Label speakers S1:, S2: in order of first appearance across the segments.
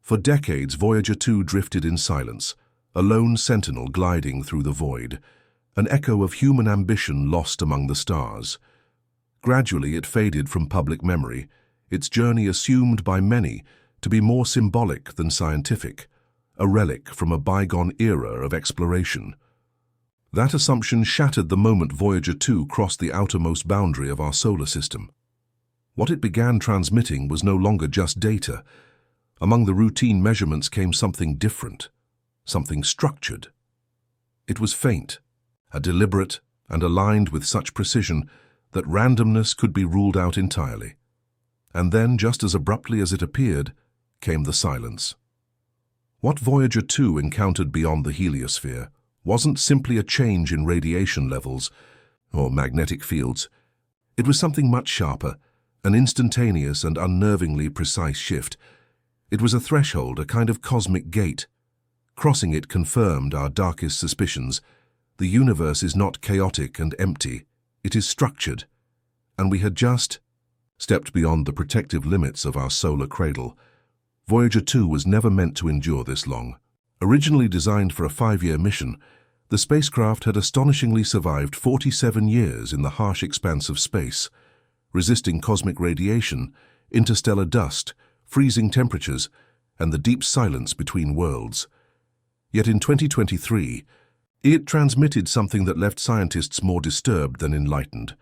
S1: For decades, Voyager 2 drifted in silence, a lone sentinel gliding through the void, an echo of human ambition lost among the stars. Gradually, it faded from public memory, its journey assumed by many to be more symbolic than scientific, a relic from a bygone era of exploration. That assumption shattered the moment Voyager 2 crossed the outermost boundary of our solar system. What it began transmitting was no longer just data. Among the routine measurements came something different, something structured. It was faint, deliberate, and aligned with such precision that randomness could be ruled out entirely. And then, just as abruptly as it appeared, came the silence. What Voyager 2 encountered beyond the heliosphere wasn't simply a change in radiation levels or magnetic fields. It was something much sharper, an instantaneous and unnervingly precise shift. It was a threshold, a kind of cosmic gate. Crossing it confirmed our darkest suspicions. The universe is not chaotic and empty. It is structured. And we had just stepped beyond the protective limits of our solar cradle. Voyager 2 was never meant to endure this long. Originally designed for a 5-year mission, the spacecraft had astonishingly survived 47 years in the harsh expanse of space, resisting cosmic radiation, interstellar dust, freezing temperatures, and the deep silence between worlds. Yet in 2023, it transmitted something that left scientists more disturbed than enlightened.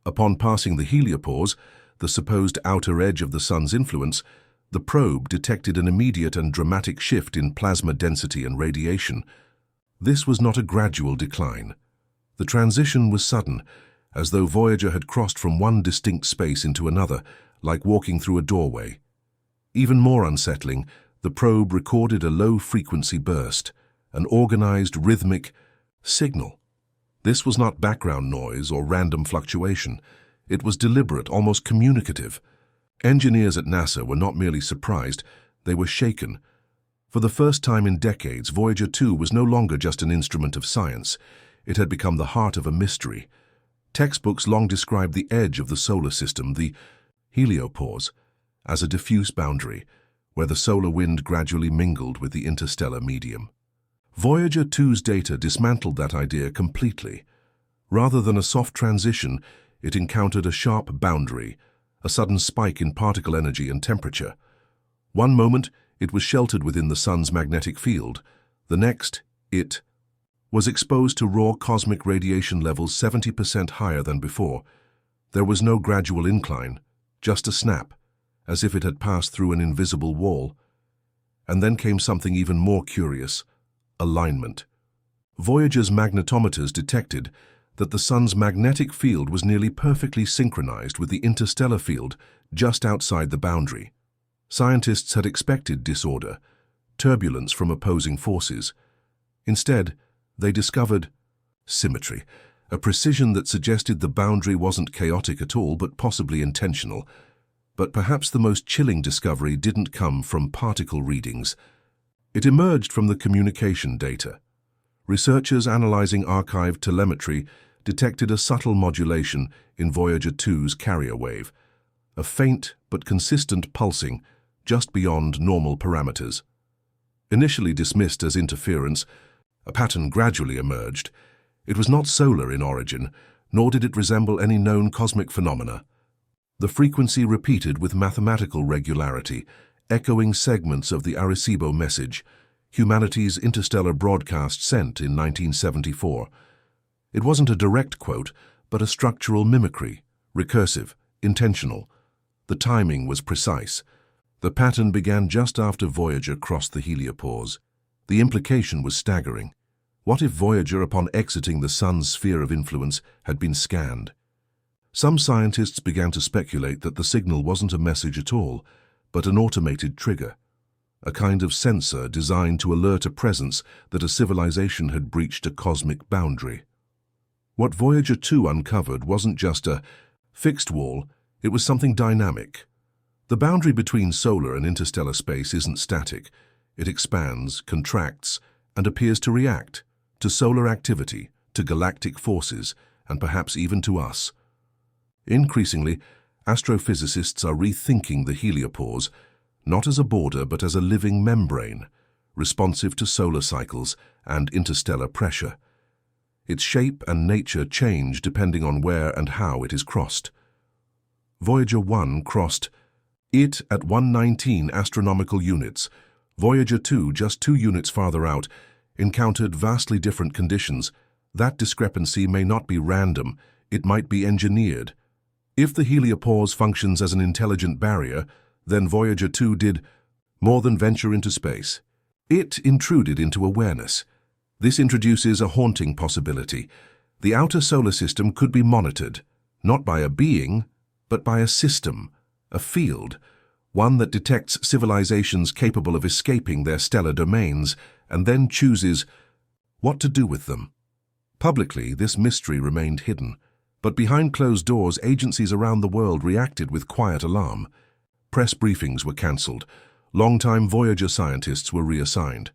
S1: Upon passing the heliopause, the supposed outer edge of the Sun's influence, the probe detected an immediate and dramatic shift in plasma density and radiation. This was not a gradual decline. The transition was sudden, as though Voyager had crossed from one distinct space into another, like walking through a doorway. Even more unsettling, the probe recorded a low-frequency burst, an organized, rhythmic signal. This was not background noise or random fluctuation. It was deliberate, almost communicative. Engineers at NASA were not merely surprised, they were shaken. For the first time in decades, Voyager 2 was no longer just an instrument of science. It had become the heart of a mystery. Textbooks long described the edge of the solar system, the heliopause, as a diffuse boundary, where the solar wind gradually mingled with the interstellar medium. Voyager 2's data dismantled that idea completely. Rather than a soft transition, it encountered a sharp boundary, a sudden spike in particle energy and temperature. One moment, it was sheltered within the Sun's magnetic field. The next, it was exposed to raw cosmic radiation levels 70% higher than before. There was no gradual incline, just a snap, as if it had passed through an invisible wall. And then came something even more curious: alignment. Voyager's magnetometers detected that the Sun's magnetic field was nearly perfectly synchronized with the interstellar field just outside the boundary. Scientists had expected disorder, turbulence from opposing forces. Instead, they discovered symmetry, a precision that suggested the boundary wasn't chaotic at all, but possibly intentional. But perhaps the most chilling discovery didn't come from particle readings. It emerged from the communication data. Researchers analyzing archived telemetry detected a subtle modulation in Voyager 2's carrier wave, a faint but consistent pulsing just beyond normal parameters. Initially dismissed as interference, a pattern gradually emerged. It was not solar in origin, nor did it resemble any known cosmic phenomena. The frequency repeated with mathematical regularity, echoing segments of the Arecibo message, humanity's interstellar broadcast sent in 1974. It wasn't a direct quote, but a structural mimicry, recursive, intentional. The timing was precise. The pattern began just after Voyager crossed the heliopause. The implication was staggering. What if Voyager, upon exiting the Sun's sphere of influence, had been scanned? Some scientists began to speculate that the signal wasn't a message at all, but an automated trigger, a kind of sensor designed to alert a presence that a civilization had breached a cosmic boundary. What Voyager 2 uncovered wasn't just a fixed wall, it was something dynamic. The boundary between solar and interstellar space isn't static. It expands, contracts, and appears to react to solar activity, to galactic forces, and perhaps even to us. Increasingly, astrophysicists are rethinking the heliopause, not as a border but as a living membrane, responsive to solar cycles and interstellar pressure. Its shape and nature change depending on where and how it is crossed. Voyager 1 crossed it at 119 astronomical units. Voyager 2, just 2 units farther out, encountered vastly different conditions. That discrepancy may not be random, it might be engineered. If the heliopause functions as an intelligent barrier, then Voyager 2 did more than venture into space. It intruded into awareness. This introduces a haunting possibility. The outer solar system could be monitored, not by a being, but by a system, a field, one that detects civilizations capable of escaping their stellar domains and then chooses what to do with them. Publicly, this mystery remained hidden, but behind closed doors, agencies around the world reacted with quiet alarm. Press briefings were cancelled. Longtime Voyager scientists were reassigned.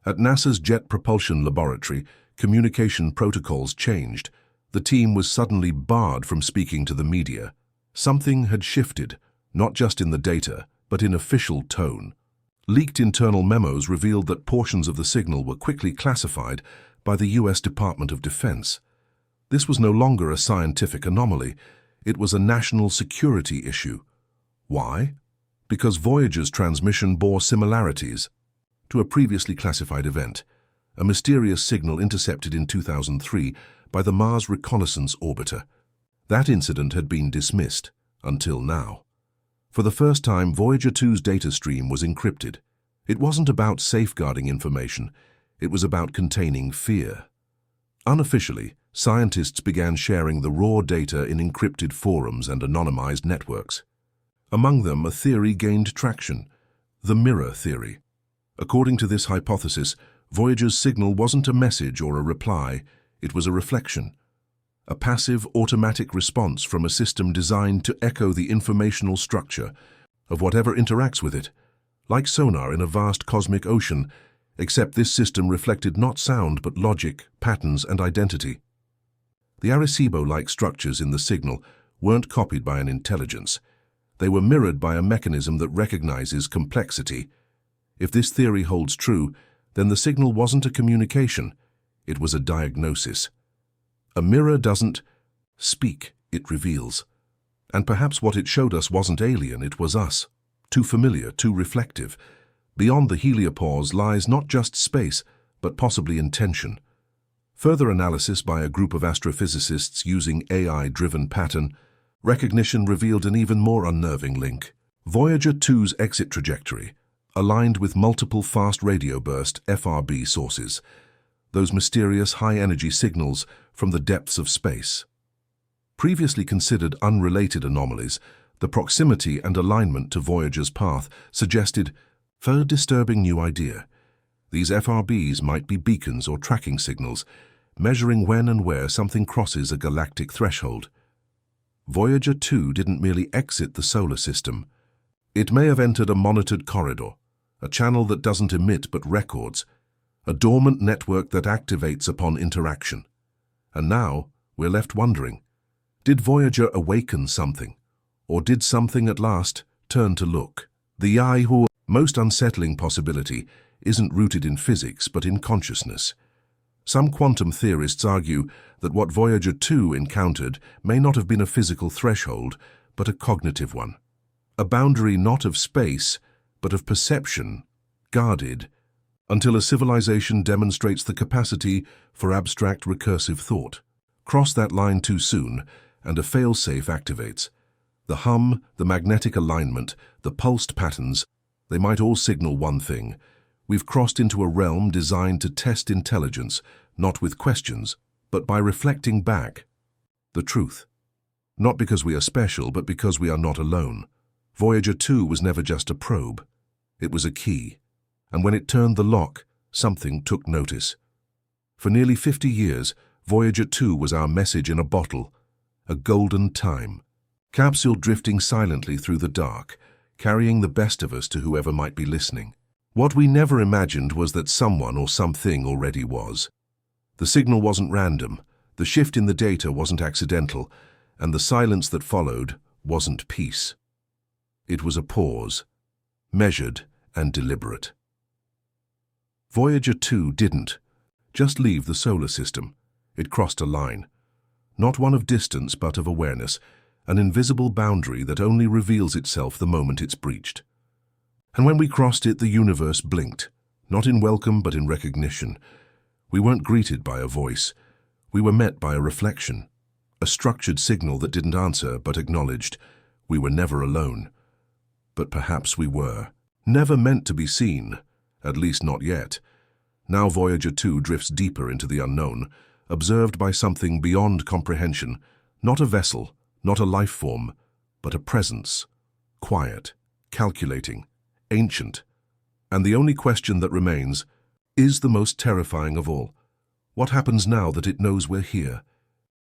S1: At NASA's Jet Propulsion Laboratory, communication protocols changed. The team was suddenly barred from speaking to the media. Something had shifted, not just in the data, but in official tone. Leaked internal memos revealed that portions of the signal were quickly classified by the US Department of Defense. This was no longer a scientific anomaly. It was a national security issue. Why? Because Voyager's transmission bore similarities to a previously classified event, a mysterious signal intercepted in 2003 by the Mars Reconnaissance Orbiter. That incident had been dismissed, until now. For the first time, Voyager 2's data stream was encrypted. It wasn't about safeguarding information, it was about containing fear. Unofficially, scientists began sharing the raw data in encrypted forums and anonymized networks. Among them, a theory gained traction, the mirror theory. According to this hypothesis, Voyager's signal wasn't a message or a reply, it was a reflection. A passive, automatic response from a system designed to echo the informational structure of whatever interacts with it, like sonar in a vast cosmic ocean, except this system reflected not sound but logic, patterns, and identity. The Arecibo-like structures in the signal weren't copied by an intelligence. They were mirrored by a mechanism that recognizes complexity. If this theory holds true, then the signal wasn't a communication, it was a diagnosis. A mirror doesn't speak, it reveals. And perhaps what it showed us wasn't alien, it was us. Too familiar, too reflective. Beyond the heliopause lies not just space, but possibly intention. Further analysis by a group of astrophysicists using AI-driven pattern recognition revealed an even more unnerving link. Voyager 2's exit trajectory aligned with multiple fast radio burst (FRB) sources, those mysterious high-energy signals from the depths of space. Previously considered unrelated anomalies, the proximity and alignment to Voyager's path suggested a disturbing new idea. These FRBs might be beacons or tracking signals, measuring when and where something crosses a galactic threshold. Voyager 2 didn't merely exit the solar system. It may have entered a monitored corridor, a channel that doesn't emit but records, a dormant network that activates upon interaction. And now, we're left wondering, did Voyager awaken something? Or did something at last turn to look? The most unsettling possibility isn't rooted in physics but in consciousness. Some quantum theorists argue that what Voyager 2 encountered may not have been a physical threshold, but a cognitive one. A boundary not of space, but of perception, guarded, until a civilization demonstrates the capacity for abstract recursive thought. Cross that line too soon, and a fail-safe activates. The hum, the magnetic alignment, the pulsed patterns, they might all signal one thing. We've crossed into a realm designed to test intelligence, not with questions, but by reflecting back the truth. Not because we are special, but because we are not alone. Voyager 2 was never just a probe. It was a key. And when it turned the lock, something took notice. For nearly 50 years, Voyager 2 was our message in a bottle, a golden time. Capsule drifting silently through the dark, carrying the best of us to whoever might be listening. What we never imagined was that someone or something already was. The signal wasn't random, the shift in the data wasn't accidental, and the silence that followed wasn't peace. It was a pause. measured and deliberate. Voyager 2 didn't just leave the solar system. It crossed a line, not one of distance but of awareness, an invisible boundary that only reveals itself the moment it's breached. And when we crossed it, the universe blinked, not in welcome but in recognition. We weren't greeted by a voice. We were met by a reflection, a structured signal that didn't answer but acknowledged we were never alone. But perhaps we were. Never meant to be seen, at least not yet. Now Voyager 2 drifts deeper into the unknown, observed by something beyond comprehension, not a vessel, not a life form, but a presence, quiet, calculating, ancient. And the only question that remains is the most terrifying of all. What happens now that it knows we're here?